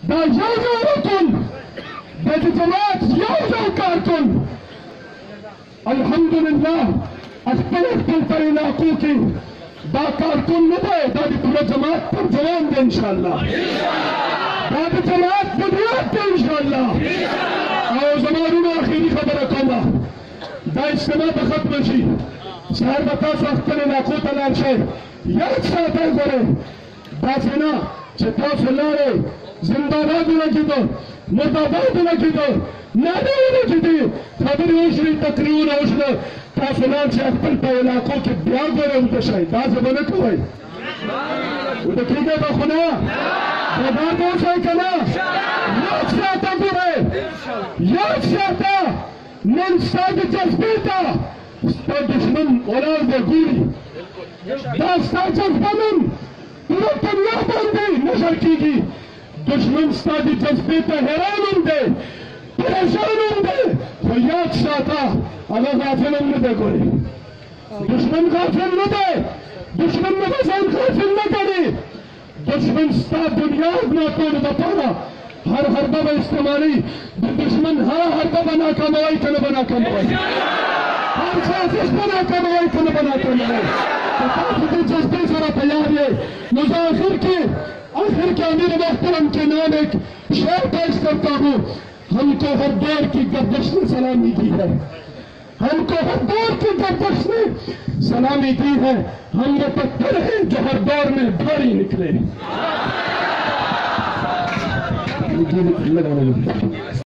da Jaujaratun, da die Jamaat Jaujakartun. Alhamdulillah, Akhtar पर इलाकों की दा कारकुन न दे दादी पूरा जमात पर जवान दे इंशाअल्लाह दादी जमात बुनियाद दे इंशाअल्लाह और जमानों में आखिरी खबर रखूंगा दा इस्तेमाल खत्म शी शहर बता अख्तर इलाकों तलाश है याद साथ करे दासना चिता सुलारे जिंदाबाद लगी तो मुर्दाबाद लगी तो नारे लगी थी खबर उशरी तकरीर उशर तासुलान से अख्तर पे इलाकों के ब्याग हो रहे उनके शायद दास बने को भाई वो तो ठीक है तो खुना बाजार कौन सा कना याद से आता बुरे याद से आता मन साध जज्बेता तो दुश्मन औलाद दे गुरी दास्ता जज्बनम पूरा दुनिया बंदी नशर की दुश्मन साध जज्बेता हैरान दे परेशान होंगे तो याद से आता अगर गाफिल न दे कोई दुश्मन गाफिल न दे दुश्मन में बसान गाफिल न करे दुश्मन सा बुनियाद ना तोड़ बताना हर दबा इस्तेमाली दुश्मन हर दबा ना कमाई कन बना कमाई हर साजिश बना कमाई कन बना कमाई तो काफी जज्बे जरा तैयार है मुझे आखिर के अमीर मोहतरम के नाम एक शेर पेश करता हूँ हमको हर दौर की गर्दिश ने सलामी दी है हमको हर दौर की गर्दिश ने सलामी दी है हम वो पत्थर हैं जो हर दौर में भारी निकले